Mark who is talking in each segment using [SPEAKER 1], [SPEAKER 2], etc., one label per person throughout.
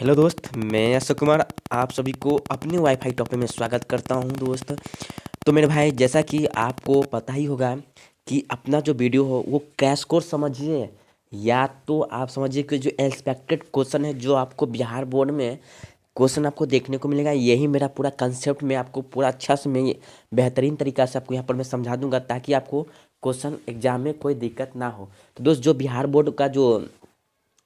[SPEAKER 1] Hello दोस्त, मैं अशोक कुमार आप सभी को अपने वाईफाई टॉपिक में स्वागत करता हूं दोस्त। तो मेरे भाई, जैसा कि आपको पता ही होगा कि अपना जो वीडियो हो वो क्रैश कोर्स समझिए, या तो आप समझिए कि जो एक्सपेक्टेड क्वेश्चन है जो आपको बिहार बोर्ड में क्वेश्चन आपको देखने को मिलेगा, यही मेरा पूरा कंसेप्ट में आपको पूरा अच्छा से मैं बेहतरीन तरीका से आपको यहाँ पर मैं समझा दूंगा, ताकि आपको क्वेश्चन एग्जाम में कोई दिक्कत ना हो। तो दोस्त, जो बिहार बोर्ड का जो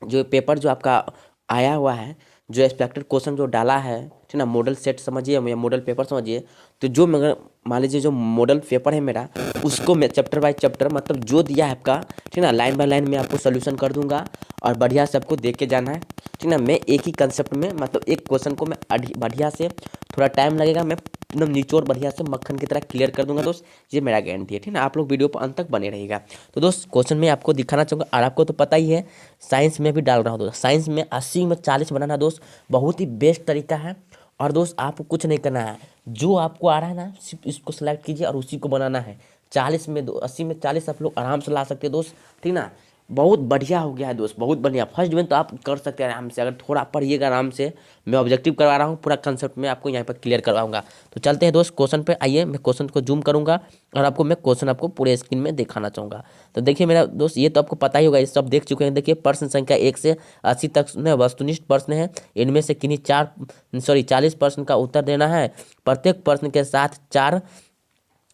[SPEAKER 1] जो पेपर जो आपका आया हुआ है, जो एक्सपेक्टेड क्वेश्चन जो डाला है, ठीक ना, मॉडल सेट समझिए या मॉडल पेपर समझिए। तो जो मगर मान लीजिए जो मॉडल पेपर है मेरा, उसको मैं चैप्टर बाय चैप्टर, मतलब जो दिया है आपका, ठीक ना, लाइन बाय लाइन में आपको सोल्यूशन कर दूंगा और बढ़िया से आपको देख के जाना है। ठीक ना, मैं एक ही कंसेप्ट में, मतलब एक क्वेश्चन को मैं बढ़िया से, थोड़ा टाइम लगेगा, मैं एकदम निचोड़ बढ़िया से मक्खन की तरह क्लियर कर दूंगा दोस्त। ये मेरा गारंटी है, ठीक ना। आप लोग वीडियो पर अंत तक बने रहिएगा। तो दोस्त, क्वेश्चन में आपको दिखाना चाहूँगा, और आपको तो पता ही है, साइंस में भी डाल रहा हूँ दोस्त। साइंस में 80 में 40 बनाना दोस्त बहुत ही बेस्ट तरीका है। और दोस्त, आपको कुछ नहीं करना है, जो आपको आ रहा है ना, सिर्फ इसको सेलेक्ट कीजिए और उसी को बनाना है। 40 में 80 में 40 आप लोग आराम से ला सकते हैं दोस्त, ठीक ना। बहुत बढ़िया हो गया है दोस्त, बहुत बढ़िया। फर्स्ट में तो आप कर सकते हैं आराम से, अगर थोड़ा पढ़िएगा आराम से। मैं ऑब्जेक्टिव करवा रहा हूँ, पूरा कंसेप्ट में आपको यहाँ पर क्लियर करवाऊंगा। तो चलते हैं दोस्त क्वेश्चन पे। आइए, मैं क्वेश्चन को जूम करूंगा और आपको मैं क्वेश्चन आपको पूरे स्क्रीन में दिखाना चाहूँगा। तो देखिए मेरा दोस्त, ये तो आपको पता ही होगा, ये सब देख चुके हैं। देखिए, प्रश्न संख्या 1 से 80 तक ने वस्तुनिष्ठ प्रश्न है। इनमें से किन्हीं 40 प्रश्न का उत्तर देना है। प्रत्येक प्रश्न के साथ 4,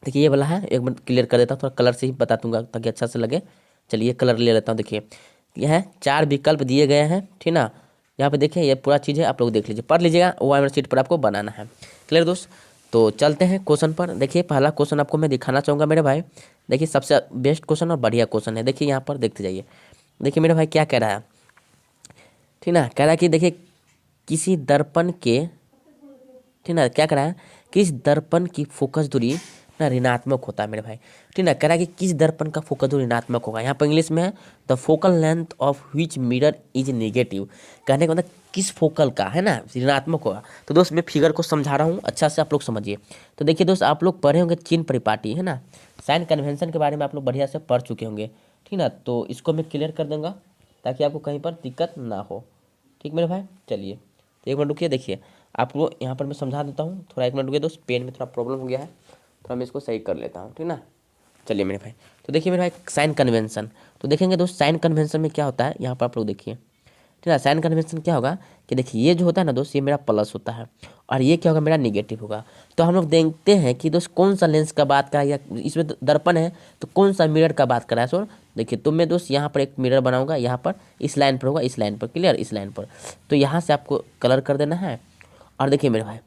[SPEAKER 1] देखिए ये वाला है, एक मिनट क्लियर कर देता हूँ, थोड़ा कलर से ही बता दूंगा ताकि अच्छा से लगे। चलिए कलर ले लेता हूँ। देखिए, यह है 4 विकल्प दिए गए हैं, ठीक ना। यहाँ पे देखिए, ये पूरा चीज़ है, आप लोग देख लीजिए, पढ़ लीजिएगा। वो शीट पर आपको बनाना है। क्लियर दोस्त? तो चलते हैं क्वेश्चन पर। देखिए, पहला क्वेश्चन आपको मैं दिखाना चाहूँगा मेरे भाई। देखिए, सबसे बेस्ट क्वेश्चन और बढ़िया क्वेश्चन है। देखिए यहाँ पर देखते जाइए। देखिए मेरे भाई, क्या कह रहा है, ठीक ना। कह रहा है कि देखिए, किसी दर्पण के, ठीक ना, क्या कह रहा है, किस दर्पण की फोकस दूरी ना ऋणात्मक होता है मेरे भाई। ठीक ना, कह रहा है कि किस दर्पण का फोकस दूरी ऋणात्मक होगा। यहाँ पर इंग्लिश में है, the focal length of which mirror is negative. कहने का मतलब किस फोकल का है ना ऋणात्मक होगा। तो दोस्त, मैं फिगर को समझा रहा हूँ, अच्छा से आप लोग समझिए। तो देखिए दोस्त, आप लोग पढ़े होंगे चिन्ह परिपाटी, है ना, साइन कन्वेंशन के बारे में आप लोग बढ़िया से पढ़ चुके होंगे, ठीक ना। तो इसको मैं क्लियर कर दूंगा ताकि आपको कहीं पर दिक्कत ना हो। ठीक मेरे भाई, चलिए। तो एक मिनट रुकिए, देखिए आपको यहाँ पर मैं समझा देता हूँ। थोड़ा एक मिनट रुकिए दोस्त, पेन में थोड़ा प्रॉब्लम हो गया है, थोड़ा मैं इसको सही कर लेता हूँ, ठीक ना। चलिए मेरे भाई, तो देखिए मेरे भाई, साइन कन्वेंशन। तो देखेंगे दोस्त, साइन कन्वेंशन में क्या होता है, यहाँ पर आप लोग देखिए, ठीक है। साइन कन्वेंशन क्या होगा कि देखिए, ये जो होता है ना दोस्त, ये मेरा प्लस होता है, और ये क्या होगा, मेरा निगेटिव होगा। तो हम लोग देखते हैं कि दोस्त कौन सा लेंस का बात कर रहा है, या इसमें दर्पण है तो कौन सा मिरर का बात कर रहा है। सो देखिए, तो मैं दोस्त यहाँ पर एक मिरर बनाऊंगा, यहाँ पर इस लाइन पर होगा, इस लाइन पर, क्लियर, इस लाइन पर। तो यहाँ से आपको कलर कर देना है। और देखिए मेरे भाई,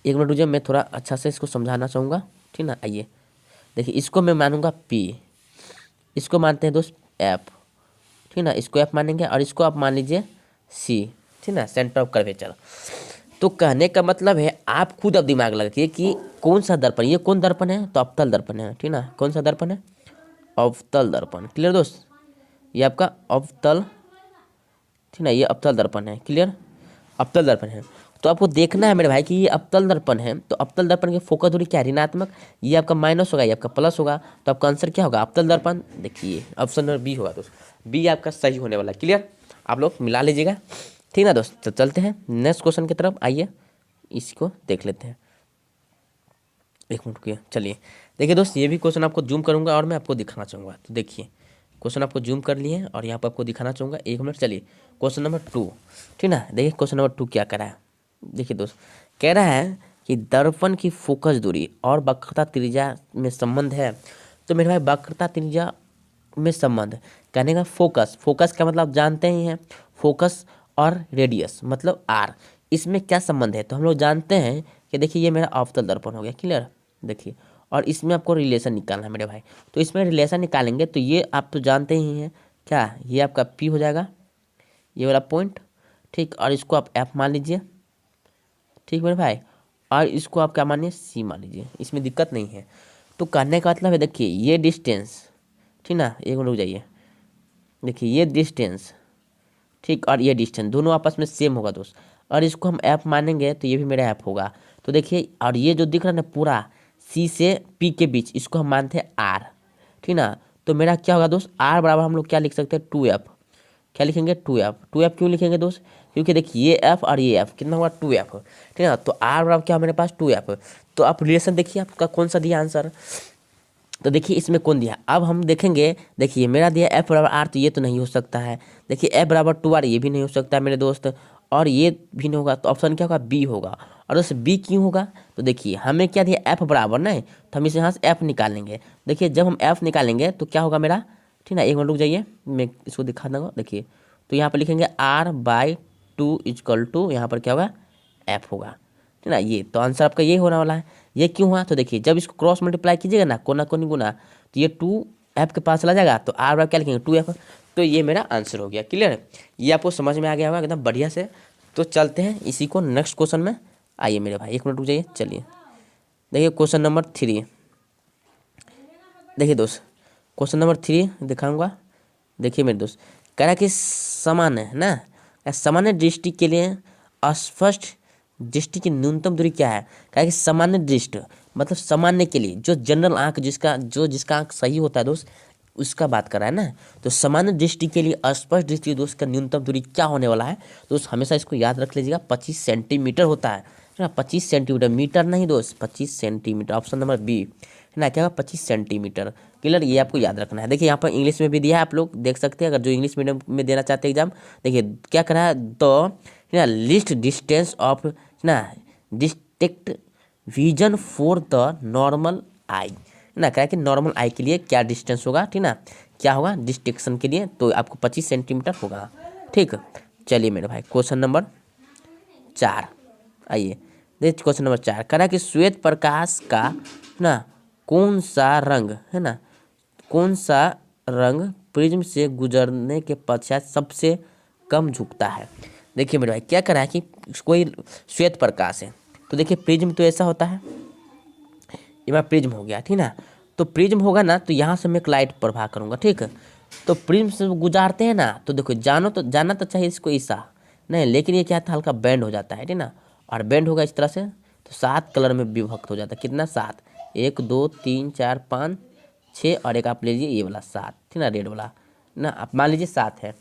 [SPEAKER 1] एक मिनट रुकिए, मैं थोड़ा अच्छा से इसको समझाना चाहूँगा, ठीक ना। आइए देखिए, इसको मैं मानूंगा पी, इसको मानते हैं दोस्त एफ, ठीक ना, इसको एफ मानेंगे, और इसको आप मान लीजिए सी, ठीक ना, सेंटर ऑफ कर्वेचर। तो कहने का मतलब है, आप खुद अब दिमाग लगाइए कि कौन सा दर्पण, ये कौन दर्पण है, तो अवतल दर्पण है, ठीक ना। कौन सा दर्पण है, अवतल दर्पण, क्लियर दोस्त। ये आपका अवतल, ठीक ना, ये अवतल दर्पण है, क्लियर, अवतल दर्पण है। तो आपको देखना है मेरे भाई कि ये अवतल दर्पण है, तो अवतल दर्पण की फोकस दूरी क्या है, ऋणात्मक। ये आपका माइनस होगा, ये आपका प्लस होगा। तो आपका आंसर क्या होगा, अवतल दर्पण। देखिए ऑप्शन नंबर बी होगा दोस्त, बी आपका सही होने वाला है, क्लियर। आप लोग मिला लीजिएगा, ठीक ना दोस्त। तो चलते हैं नेक्स्ट क्वेश्चन की तरफ। आइए इसको देख लेते हैं, एक मिनट रुकिए। चलिए देखिए दोस्त, ये भी क्वेश्चन आपको जूम करूंगा और मैं आपको दिखाना चाहूँगा। तो देखिए, क्वेश्चन आपको जूम कर लिए और यहाँ पर आपको दिखाना चाहूँगा, एक मिनट। चलिए क्वेश्चन नंबर 2, ठीक ना। देखिए क्वेश्चन नंबर 2 क्या कह रहा है। देखिए दोस्त, कह रहा है कि दर्पण की फोकस दूरी और वक्रता त्रिज्या में संबंध है। तो मेरे भाई, वक्रता त्रिज्या में संबंध, कहने का फोकस, फोकस का मतलब जानते ही हैं, फोकस और रेडियस मतलब आर, इसमें क्या संबंध है। तो हम लोग जानते हैं कि देखिए, ये मेरा अवतल दर्पण हो गया, क्लियर। देखिए, और इसमें आपको रिलेशन निकालना है मेरे भाई। तो इसमें रिलेशन निकालेंगे तो ये आप तो जानते ही हैं क्या, ये आपका पी हो जाएगा, ये वाला पॉइंट, ठीक। और इसको आप एफ मान लीजिए, ठीक मेरे भाई। और इसको आप क्या मानिए, सी मान लीजिए, इसमें दिक्कत नहीं है। तो कहने का मतलब है, देखिए ये डिस्टेंस, ठीक ना, एक मिनट रुक जाइए। देखिए ये डिस्टेंस, ठीक, और ये डिस्टेंस दोनों आपस में सेम होगा दोस्त। और इसको हम ऐप मानेंगे तो ये भी मेरा ऐप होगा। तो देखिए, और ये जो दिख रहा है ना पूरा सी से पी के बीच, इसको हम मानते हैं आर, ठीक ना। तो मेरा क्या होगा दोस्त, आर बराबर हम लोग क्या लिख सकते हैं, 2F, क्या लिखेंगे 2f। 2f क्यों लिखेंगे दोस्त, क्योंकि देखिए ये f और ये f कितना हुआ 2f, ठीक है ना। तो r बराबर क्या मेरे पास 2f। तो आप रिलेशन देखिए आपका कौन सा दिया आंसर, तो देखिए इसमें कौन दिया। अब हम देखेंगे, देखिए मेरा दिया f बराबर r, तो ये तो नहीं हो सकता है। देखिए f बराबर 2r, ये भी नहीं हो सकता है मेरे दोस्त, और ये भी नहीं होगा। तो ऑप्शन क्या होगा, बी होगा। और दोस्त बी क्यों होगा, तो देखिए हमें क्या दिया f बराबर नहीं, तो हम इसे यहाँ से f निकालेंगे। देखिए जब हम f निकालेंगे तो क्या होगा मेरा, ठीक ना। एक मिनट रुक जाइए, मैं इसको दिखा दूँगा। देखिए तो यहाँ पर लिखेंगे r/2 इजकल टू, यहाँ पर क्या होगा f होगा, ठीक ना। ये तो आंसर आपका ये होने वाला है। ये क्यों हुआ, तो देखिए जब इसको क्रॉस मल्टीप्लाई कीजिएगा ना, कोना कोनी गुना, तो ये 2f के पास चला जाएगा, तो r बराबर क्या लिखेंगे 2f। तो ये मेरा आंसर हो गया। क्लियर है, ये आपको समझ में आ गया होगा एकदम बढ़िया से। तो चलते हैं इसी को नेक्स्ट क्वेश्चन में। आइए मेरे भाई, एक मिनट रुक जाइए। चलिए देखिए क्वेश्चन नंबर 3। देखिए दोस्त क्वेश्चन नंबर 3 दिखाऊंगा। देखिए मेरे दोस्त, कह रहा है कि सामान्य है ना, सामान्य दृष्टि के लिए अस्पष्ट दृष्टि की न्यूनतम दूरी क्या है। कहा कि सामान्य दृष्टि मतलब सामान्य के लिए, जो जनरल आंख जिसका आंख सही होता है दोस्त, उसका बात कर रहा है ना। तो सामान्य दृष्टि के लिए अस्पष्ट दृष्टि दोस्त का न्यूनतम दूरी क्या होने वाला है दोस्त, हमेशा इसको याद रख लीजिएगा, 25 सेंटीमीटर होता है ना। 25 सेंटीमीटर, मीटर नहीं दोस्त, 25 सेंटीमीटर। ऑप्शन नंबर बी है ना, क्या होगा 25 सेंटीमीटर। क्लियर, ये आपको याद रखना है। देखिए यहाँ पर इंग्लिश में भी दिया है, आप लोग देख सकते हैं, अगर जो इंग्लिश मीडियम में देना चाहते हैं एग्जाम। देखिए क्या करा है, द लिस्ट डिस्टेंस ऑफ ना distinct vision for the normal eye ना, क्या कि नॉर्मल आई के लिए क्या डिस्टेंस होगा, ठीक ना, क्या होगा डिस्ट्रिक्शन के लिए, तो आपको 25 सेंटीमीटर होगा। ठीक, चलिए मेरे भाई क्वेश्चन नंबर 4। आइए देखिए क्वेश्चन नंबर 4, कह रहा है कि श्वेत प्रकाश का ना कौन सा रंग है ना, कौन सा रंग प्रिज्म से गुजरने के पश्चात सबसे कम झुकता है। देखिए मेरे भाई क्या करा है कि कोई श्वेत प्रकाश है, तो देखिए प्रिज्म तो ऐसा होता है, ये मेरा प्रिज्म हो गया, ठीक ना। तो प्रिज्म होगा ना, तो यहाँ से मैं एक लाइट प्रवाह करूँगा, ठीक है। तो प्रिज्म से गुजारते हैं ना, तो देखो जाना तो चाहिए इसको ईसा नहीं, लेकिन ये क्या था हल्का बैंड हो जाता है, ठीक ना। और बैंड होगा इस तरह से, तो 7 कलर में विभक्त हो जाता है। कितना 7, 1 2 3 4 5 6, और एक आप लीजिए ये वाला 7, ठीक ना, रेड वाला ना, आप मान लीजिए 7 है,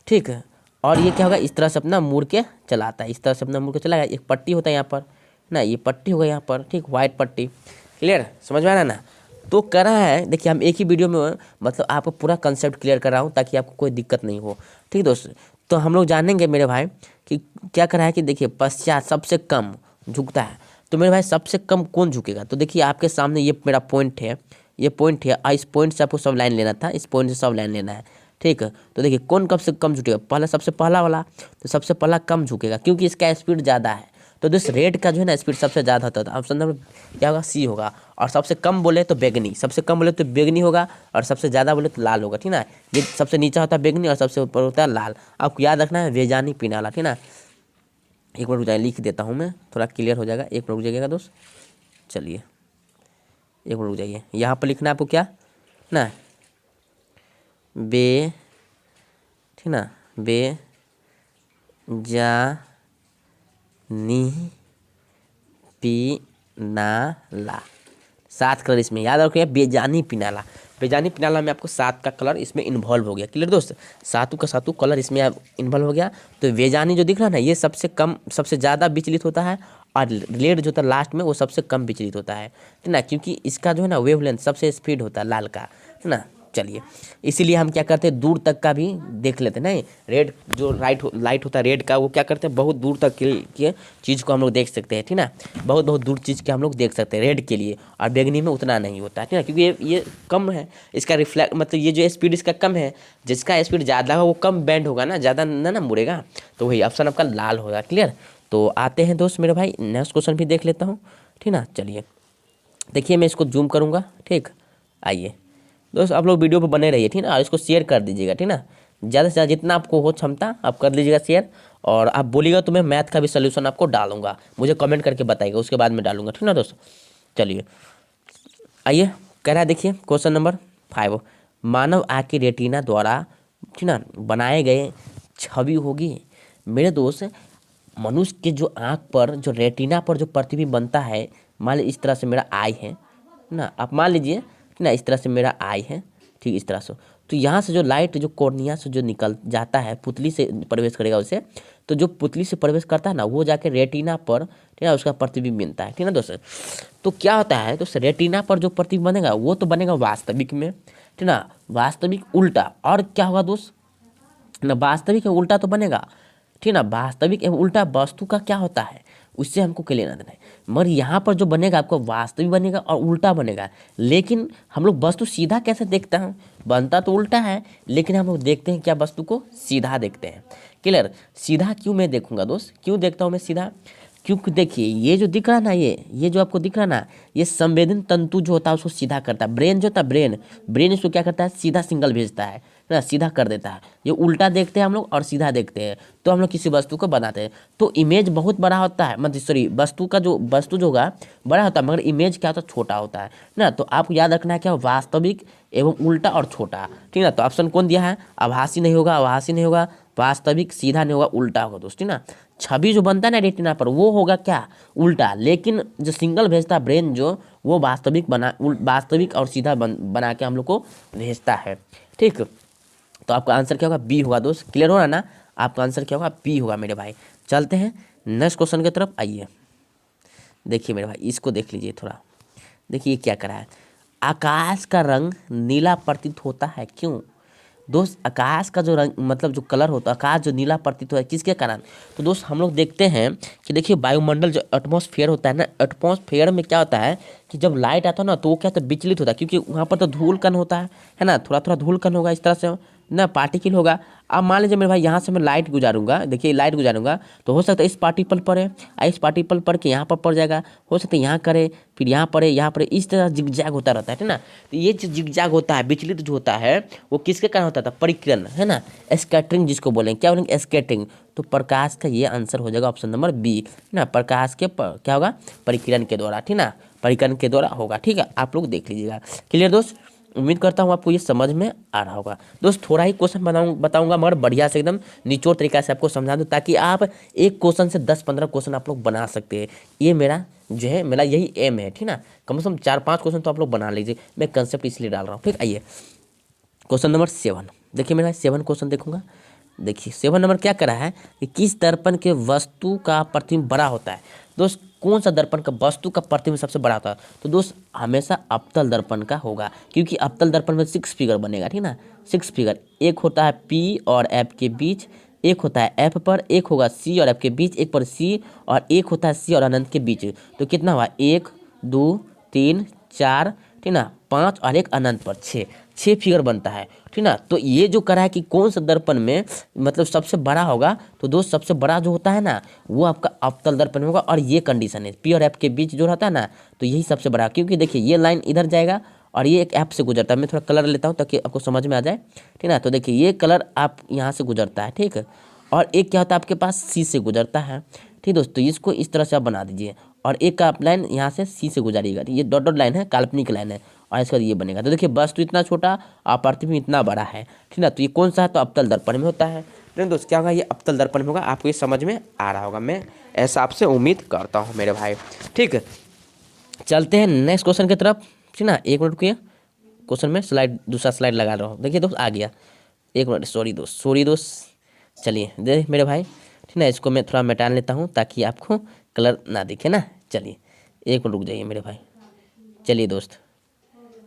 [SPEAKER 1] ठीक है। और ये क्या होगा इस तरह से अपना मुड़ के चलाता है, इस तरह से अपना मुड़ के चलाएगा। एक पट्टी होता है यहाँ पर ना, ये पट्टी होगा यहाँ पर, ठीक, व्हाइट पट्टी। क्लियर, समझ में आ रहा है ना। तो कर रहा है, देखिए हम एक ही वीडियो में मतलब आपको पूरा कंसेप्ट क्लियर कर रहा हूँ ताकि आपको कोई दिक्कत नहीं हो, ठीक दोस्त। तो हम लोग जानेंगे मेरे भाई कि क्या कर रहा है कि देखिए पश्चात सबसे कम झुकता है। तो मेरे भाई सबसे कम कौन झुकेगा, तो देखिए आपके सामने ये मेरा पॉइंट है, ये पॉइंट है, इस पॉइंट से आपको सब लाइन लेना था, इस पॉइंट से सब लाइन लेना है, ठीक है। तो देखिए कौन कब से कम झुकेगा, पहला सबसे पहला वाला, तो सबसे पहला कम झुकेगा क्योंकि इसका स्पीड ज़्यादा है। तो दिस रेड का जो है ना स्पीड सबसे ज़्यादा होता है, ऑप्शन नंबर क्या होगा सी होगा। और सबसे कम बोले तो बैगनी, सबसे कम बोले तो बैगनी होगा, और सबसे ज़्यादा बोले तो लाल होगा, ठीक ना। ये सबसे नीचा होता है बैगनी और सबसे ऊपर होता है लाल। आपको याद रखना है वेजानी पिनाला, ठीक ना। एक मिनट रुक जाए, लिख देता हूँ मैं, थोड़ा क्लियर हो जाएगा। एक मिनट रुक जाइएगा दोस्त, चलिए एक मिनट रुक जाइए। यहाँ पर लिखना है आपको क्या ना, बे, ठीक ना, बे जा नी पिनाला, 7 कलर इसमें याद रखिए, बेजानी पिनाला। बेजानी पिनाला में आपको 7 का कलर इसमें इन्वॉल्व हो गया। क्लियर दोस्त, 7 का 7 कलर इसमें इन्वॉल्व हो गया। तो बेजानी जो दिख रहा है ना, ये सबसे कम सबसे ज़्यादा विचलित होता है, और रेड जो होता है लास्ट में वो सबसे कम विचलित होता है, ठीक ना, क्योंकि इसका जो है ना वेवलेंथ सबसे स्पीड होता है लाल का, है ना। चलिए इसीलिए हम क्या करते हैं दूर तक का भी देख लेते हैं, नहीं रेड जो लाइट होता है रेड का, वो क्या करते हैं बहुत दूर तक के चीज़ को हम लोग देख सकते हैं, ठीक ना। बहुत बहुत दूर चीज़ के हम लोग देख सकते हैं रेड के लिए, और बैगनी में उतना नहीं होता है, ठीक ना, क्योंकि ये कम है इसका रिफ्लेक्ट, मतलब ये जो स्पीड इसका कम है, जिसका स्पीड ज़्यादा हो वो कम बैंड होगा ना, ज़्यादा ना मुड़ेगा। तो वही ऑप्शन आपका लाल होगा। क्लियर, तो आते हैं दोस्त मेरे भाई नेक्स्ट क्वेश्चन भी देख लेता हूँ, ठीक ना। चलिए देखिए मैं इसको जूम करूँगा, ठीक। आइए दोस्त आप लोग वीडियो पर बने रहिए, ठीक ना, और इसको शेयर कर दीजिएगा, ठीक ना। ज़्यादा से ज़्यादा जितना आपको हो क्षमता आप कर लीजिएगा शेयर, और आप बोलिएगा तो मैं मैथ का भी सोल्यूशन आपको डालूंगा, मुझे कमेंट करके बताइएगा, उसके बाद में डालूंगा, ठीक ना दोस्त। चलिए आइए, कह रहा है देखिए क्वेश्चन नंबर 5, मानव आँख की रेटिना द्वारा, ठीक ना, बनाए गए छवि होगी। मेरे दोस्त मनुष्य के जो आँख पर जो रेटिना पर जो प्रतिबिंब बनता है, मान लीजिए इस तरह से मेरा आई है ना, आप मान लीजिए ना, इस तरह से मेरा आई है, ठीक इस तरह से। तो यहाँ से जो लाइट जो कॉर्निया से जो निकल जाता है, पुतली से प्रवेश करेगा उसे, तो जो पुतली से प्रवेश करता है ना, वो जाके रेटिना पर, ठीक है, उसका प्रतिबिंब मिलता है, ठीक है दोस्त। तो क्या होता है दोस्त, रेटिना पर जो प्रतिबिंब बनेगा वो तो बनेगा वास्तविक में, ठीक ना, वास्तविक उल्टा। और क्या होगा दोस्त ना, वास्तविक एवं उल्टा तो बनेगा, ठीक ना, वास्तविक एवं उल्टा वस्तु का क्या होता है, उससे हमको क्या लेना देना है। मगर यहाँ पर जो बनेगा आपको वास्तविक बनेगा और उल्टा बनेगा, लेकिन हम लोग वस्तु सीधा कैसे देखते हैं, बनता तो उल्टा है, लेकिन हम लोग देखते हैं क्या, वस्तु को सीधा देखते हैं। क्लियर। सीधा क्यों मैं देखूंगा दोस्त, क्यों देखता हूँ मैं सीधा, क्योंकि देखिए ये जो दिख रहा है ना, ये जो आपको दिख रहा है ना, ये संवेदन तंतु जो होता है उसको सीधा करता है। ब्रेन जो होता है, ब्रेन इसको क्या करता है, सीधा सिग्नल भेजता है ना, सीधा कर देता है। ये उल्टा देखते हैं हम लोग और सीधा देखते हैं, तो हम लोग किसी वस्तु को बनाते हैं तो इमेज बहुत बड़ा होता है, मतलब सॉरी वस्तु का जो वस्तु जो होगा बड़ा होता है, मगर इमेज क्या होता है, छोटा होता है ना। तो आपको याद रखना है क्या, वास्तविक एवं उल्टा और छोटा, ठीक ना। तो ऑप्शन कौन दिया है, आभासी नहीं होगा, आभासी नहीं होगा, वास्तविक सीधा नहीं होगा, उल्टा होगा दोस्त, ठीक ना। छवि जो बनता है ना रेटिना पर, वो होगा क्या, उल्टा, लेकिन जो सिंगल भेजता है ब्रेन जो, वो वास्तविक और सीधा बना के हम लोग को भेजता है, ठीक। तो आपका आंसर क्या होगा, बी होगा दोस्त। क्लियर हो रहा ना, आपका आंसर क्या होगा, बी होगा मेरे भाई। चलते हैं नेक्स्ट क्वेश्चन की तरफ, आइए देखिए मेरे भाई, इसको देख लीजिए थोड़ा, देखिए क्या करा है। आकाश का रंग नीला प्रतीत होता है, क्यों दोस्त। आकाश का जो रंग मतलब जो कलर होता है, आकाश जो नीला प्रतीत होता है, किसके कारण। तो दोस्त हम लोग देखते हैं कि देखिए वायुमंडल जो एटमॉस्फेयर होता है ना, एटमॉस्फेयर में क्या होता है कि जब लाइट आता है ना, तो वो क्या होता है, विचलित होता है, क्योंकि वहाँ पर तो धूल कण होता है ना, थोड़ा थोड़ा धूल कण होगा इस तरह से ना, पार्टिकल होगा। अब मान लीजिए मेरे भाई यहाँ से मैं लाइट गुजारूंगा, देखिए लाइट गुजारूंगा, तो हो सकता है इस पार्टिकल पर है, इस पार्टिकल पर के यहाँ पर पड़ जाएगा, हो सकता है यहाँ करे, फिर यहाँ पड़े, यहाँ पड़े, इस तरह जिगजैग होता रहता है ना। तो ये जो जिगजैग होता है, विचलित जो होता है, वो किसके कारण होता था, परिकिरण, है ना, स्कैटरिंग जिसको बोलेंगे, क्या बोलेंगे, स्कैटरिंग। तो प्रकाश का ये आंसर हो जाएगा ऑप्शन नंबर बी ना, प्रकाश के क्या होगा, परिकिरण के द्वारा, ठीक ना, परिकिरण के द्वारा होगा, ठीक है। आप लोग देख लीजिएगा। क्लियर दोस्त, उम्मीद करता हूँ आपको ये समझ में आ रहा होगा दोस्त। थोड़ा ही क्वेश्चन बताऊंगा, मगर बढ़िया से एकदम निचोड़ तरीका से आपको समझा दूँ, ताकि आप एक क्वेश्चन से 10-15 क्वेश्चन आप लोग बना सकते हैं। ये मेरा जो है, मेरा यही एम है, ठीक ना। कम से कम 4-5 क्वेश्चन तो आप लोग बना लीजिए, मैं कंसेप्ट इसलिए डाल रहा हूँ, ठीक। आइए क्वेश्चन नंबर 7, देखिए मेरा 7 क्वेश्चन देखूंगा। देखिए 7 नंबर क्या करा है कि किस दर्पण के वस्तु का प्रतिबिंब बड़ा होता है दोस्त। कौन सा दर्पण का वस्तु का प्रतिबिंब सबसे बड़ा होता है, तो दोस्त हमेशा अवतल दर्पण का होगा, क्योंकि अवतल दर्पण में 6 फिगर बनेगा, ठीक ना। 6 फिगर, एक होता है पी और एफ के बीच, एक होता है एफ पर, एक होगा सी और एफ के बीच, एक पर सी, और एक होता है सी और अनंत के बीच। तो कितना हुआ, 1 2 3 4, ठीक ना, 5 और एक अनंत पर 6 फिगर बनता है, ठीक ना। तो ये जो करा है कि कौन सा दर्पण में मतलब सबसे बड़ा होगा, तो दोस्त सबसे बड़ा जो होता है ना, वो आपका अवतल दर्पण होगा। और ये कंडीशन है, पी और एफ के बीच जो रहता है ना, तो यही सबसे बड़ा, क्योंकि देखिए ये लाइन इधर जाएगा और ये एक एफ से गुजरता है। मैं थोड़ा कलर लेता हूँ ताकि आपको समझ में आ जाए, ठीक ना। तो देखिए ये कलर आप यहाँ से गुजरता है, ठीक है, और एक क्या होता है आपके पास, सी से गुजरता है, ठीक दोस्तों। इसको इस तरह से आप बना दीजिए, और एक का लाइन यहाँ से सी से गुजारिएगा, ये डॉट डॉट लाइन है, काल्पनिक लाइन है, और इसका ये बनेगा। तो देखिए वस्तु इतना छोटा और प्रतिबिंब इतना बड़ा है, ठीक ना। तो ये कौन सा है, तो अवतल दर्पण में होता है। तो दोस्त क्या होगा, ये अवतल दर्पण में होगा। आपको ये समझ में आ रहा होगा, मैं ऐसा आपसे उम्मीद करता हूँ मेरे भाई, ठीक है। चलते हैं नेक्स्ट क्वेश्चन की तरफ, ठीक ना। एक मिनट रुकिए, क्वेश्चन में स्लाइड, दूसरा स्लाइड लगा रहा हूँ। देखिए दोस्त आ गया, एक मिनट, सॉरी दोस्त। चलिए दे मेरे भाई, ठीक ना, इसको मैं थोड़ा मिटा लेता हूँ ताकि आपको कलर ना दिखे ना। चलिए एक मिनट रुक जाइए मेरे भाई। चलिए दोस्त,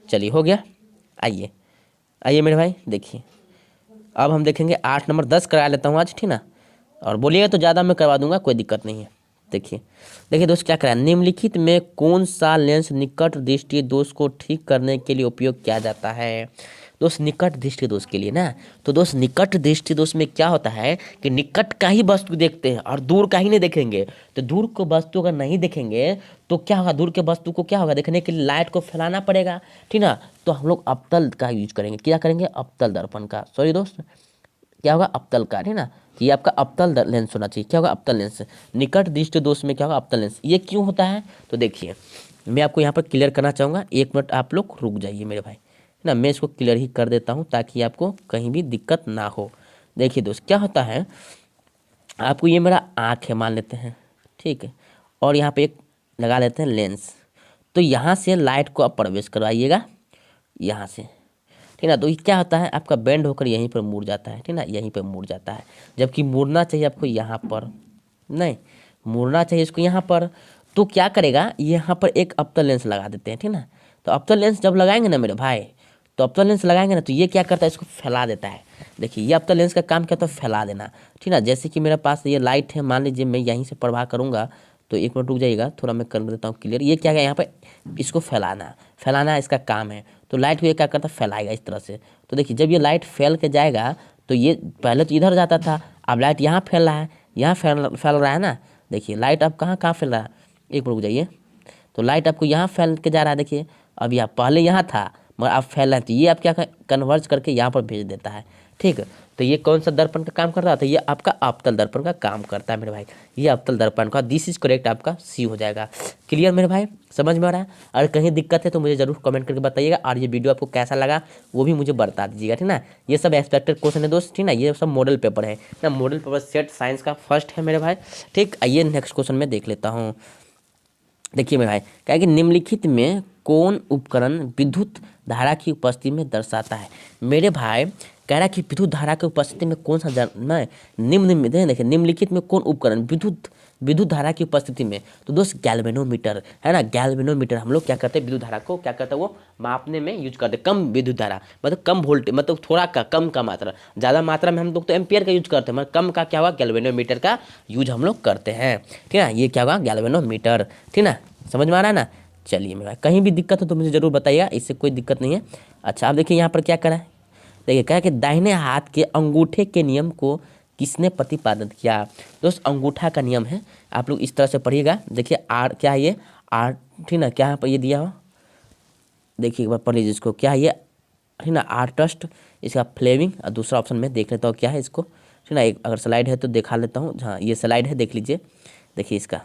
[SPEAKER 1] चलिए हो गया। आइए आइए मेरे भाई, देखिए अब हम देखेंगे 8 नंबर 10 करा लेता हूँ आज, ठीक ना। और बोलिएगा तो ज़्यादा मैं करवा दूंगा, कोई दिक्कत नहीं है। देखिए देखिए दोस्त क्या करा, निम्नलिखित में कौन सा लेंस निकट दृष्टि दोष को ठीक करने के लिए उपयोग किया जाता है दोस्त, निकट दृष्टि दोष के लिए ना। तो दोस्त निकट दृष्टि दोष में क्या होता है कि निकट का ही वस्तु देखते हैं और दूर का ही नहीं देखेंगे। तो दूर को वस्तु अगर नहीं देखेंगे तो क्या होगा, दूर के वस्तु को क्या होगा, देखने के लिए लाइट को फैलाना पड़ेगा, ठीक ना। तो हम लोग अवतल का यूज करेंगे, क्या करेंगे, अवतल दर्पण का, सॉरी दोस्त क्या होगा, अवतल का, ठीक ना। ये आपका अवतल लेंस होना चाहिए, क्या होगा, अवतल लेंस। निकट दृष्टि दोष में क्या होगा, अवतल लेंस। ये क्यों होता है, तो देखिए मैं आपको यहाँ पर क्लियर करना चाहूँगा, एक मिनट आप लोग रुक जाइए मेरे भाई, ना। मैं इसको क्लियर ही कर देता हूँ ताकि आपको कहीं भी दिक्कत ना हो। देखिए दोस्त क्या होता है, आपको ये मेरा आँख है मान लेते हैं, ठीक है, और यहाँ पे एक लगा लेते हैं लेंस। तो यहाँ से लाइट को आप प्रवेश करवाइएगा, यहाँ से, ठीक ठीक ना। तो ये क्या होता है, आपका बेंड होकर यहीं पर मुड़ जाता है, ठीक ना, यहीं पर मुड़ जाता है, जबकि मुड़ना चाहिए आपको यहाँ पर, नहीं मुड़ना चाहिए इसको यहाँ पर। तो क्या करेगा, यहाँ पर एक अवतल लेंस लगा देते हैं, ठीक ना। तो अवतल लेंस जब लगाएंगे ना मेरे भाई, तो अवतल लेंस लगाएंगे ना, तो ये क्या करता है, इसको फैला देता है। देखिए ये अवतल लेंस का काम क्या होता है, फैला देना, ठीक ना। जैसे कि मेरे पास ये लाइट है, मान लीजिए मैं यहीं से प्रवाह करूँगा, तो एक मिनट रुक जाइएगा, थोड़ा मैं कर देता हूँ क्लियर। ये क्या है, यहाँ पे इसको फैलाना, फैलाना इसका काम है। तो लाइट को ये क्या करता है, फैलाएगा इस तरह से। तो देखिए जब ये लाइट फैल के जाएगा, तो ये पहले तो इधर जाता था, अब लाइट यहाँ फैल रहा है, यहाँ फैल रहा है ना। देखिए लाइट अब कहाँ कहाँ फैल रहा है, एक मिनट रुक जाइए। तो लाइट आपको यहाँ फैल के जा रहा है, देखिए अब यहाँ पहले यहाँ था मगर आप फैल रहा है, तो ये आप क्या कन्वर्ज करके यहाँ पर भेज देता है, ठीक। तो ये कौन सा दर्पण का काम कर रहा था, ये आपका अवतल दर्पण का काम करता है मेरे भाई। ये अवतल दर्पण का, दिस इज करेक्ट, आपका सी हो जाएगा। क्लियर मेरे भाई, समझ में आ रहा है। अगर कहीं दिक्कत है तो मुझे जरूर कमेंट करके बताइएगा, और ये वीडियो आपको कैसा लगा वो भी मुझे बता दीजिएगा, ठीक ना। ये सब एक्सपेक्टेड क्वेश्चन है दोस्त, ठीक ना, ये सब मॉडल पेपर है ना, मॉडल पेपर सेट साइंस का फर्स्ट है मेरे भाई, ठीक। आइए नेक्स्ट क्वेश्चन में देख लेता हूँ। देखिए मेरे भाई, क्या है कि निम्नलिखित में कौन उपकरण विद्युत धारा की उपस्थिति में दर्शाता है। मेरे भाई कह रहा है कि विद्युत धारा की उपस्थिति में कौन सा देखिए निम्नलिखित में कौन उपकरण विद्युत धारा की उपस्थिति में, तो दोस्त गैल्वेनोमीटर है ना। गैल्वेनोमीटर हम लोग क्या करते हैं, विद्युत धारा को क्या करते हैं, वो मापने में यूज करते हैं। कम विद्युत धारा मतलब कम वोल्टेज, मतलब थोड़ा कम का मात्रा, ज़्यादा मात्रा में हम लोग तो एम्पियर का यूज करते हैं, मगर कम का क्या हुआ, गैल्वेनोमीटर का यूज हम लोग करते हैं, ठीक है। ये क्या होगा, गैल्वेनोमीटर, ठीक ना, समझ में आ रहा है ना। चलिए मेरा कहीं भी दिक्कत हो तो मुझे जरूर बताइएगा, इससे कोई दिक्कत नहीं है। अच्छा आप देखिए यहाँ पर क्या करा है, देखिए क्या है कि दाहिने हाथ के अंगूठे के नियम को किसने प्रतिपादित किया। दोस्त अंगूठा का नियम है, आप लोग इस तरह से पढ़िएगा। देखिए आर क्या है, ये आर, ठीक ना, क्या यहाँ पर ये दिया हो, देखिए एक बार पढ़ लीजिए इसको, क्या है ये, ठीक ना, आर्टस्ट, इसका फ्लेविंग, और दूसरा ऑप्शन में देख लेता हूँ क्या है इसको, ठीक ना। एक अगर स्लाइड है तो दिखा लेता हूँ, हाँ ये स्लाइड है, देख लीजिए। देखिए इसका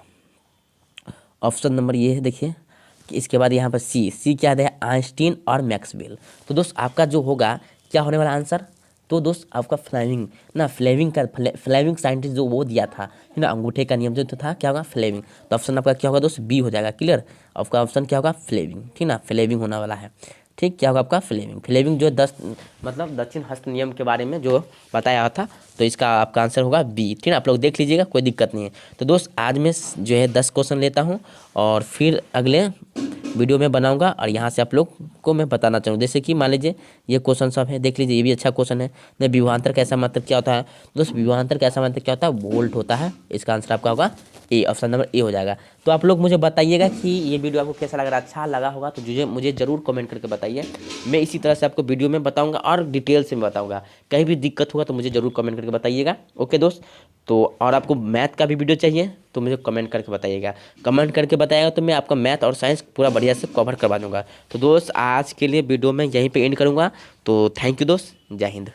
[SPEAKER 1] ऑप्शन नंबर ये है, देखिए कि इसके बाद यहाँ पर सी क्या है, आइंस्टीन और मैक्सवेल। तो दोस्त आपका जो होगा क्या होने वाला आंसर, तो दोस्त आपका फ्लेमिंग ना, फ्लेमिंग साइंटिस्ट जो वो दिया था ना, अंगूठे का नियम जो तो था, क्या होगा, फ्लेमिंग। तो ऑप्शन आपका क्या होगा दोस्त, बी हो जाएगा। क्लियर, आपका ऑप्शन क्या होगा, फ्लेमिंग, ठीक ना, फ्लेमिंग होने वाला है, ठीक। क्या होगा आपका, फ्लेमिंग जो मतलब दक्षिण हस्त नियम के बारे में जो बताया था, तो इसका आपका आंसर होगा बी, ठीक है। आप लोग देख लीजिएगा, कोई दिक्कत नहीं है। तो दोस्त आज मैं जो है 10 क्वेश्चन लेता हूँ, और फिर अगले वीडियो में बनाऊंगा, और यहाँ से आप लोग को मैं बताना चाहूँ। जैसे कि मान लीजिए ये क्वेश्चन सब है, देख लीजिए, ये भी अच्छा क्वेश्चन है। विभवांतर का ऐसा मतलब क्या होता है दोस्त, विभवांतर का ऐसा मतलब क्या होता है, वोल्ट होता है। इसका आंसर आपका होगा ए, ऑप्शन नंबर ए हो जाएगा। तो आप लोग मुझे बताइएगा कि ये वीडियो आपको कैसा लग रहा है, अच्छा लगा होगा तो मुझे ज़रूर कमेंट करके बताइए। मैं इसी तरह से आपको वीडियो में बताऊंगा और डिटेल से मैं बताऊंगा। कहीं भी दिक्कत होगा तो मुझे ज़रूर कमेंट करके बताइएगा, ओके दोस्त। तो और आपको मैथ का भी वीडियो चाहिए तो मुझे कमेंट करके बताइएगा, कमेंट करके बताइएगा तो मैं आपका मैथ और साइंस पूरा बढ़िया से कवर करवा दूंगा। तो दोस्त आज के लिए वीडियो में यहीं पे एंड करूँगा। तो थैंक यू दोस्त, जय हिंद।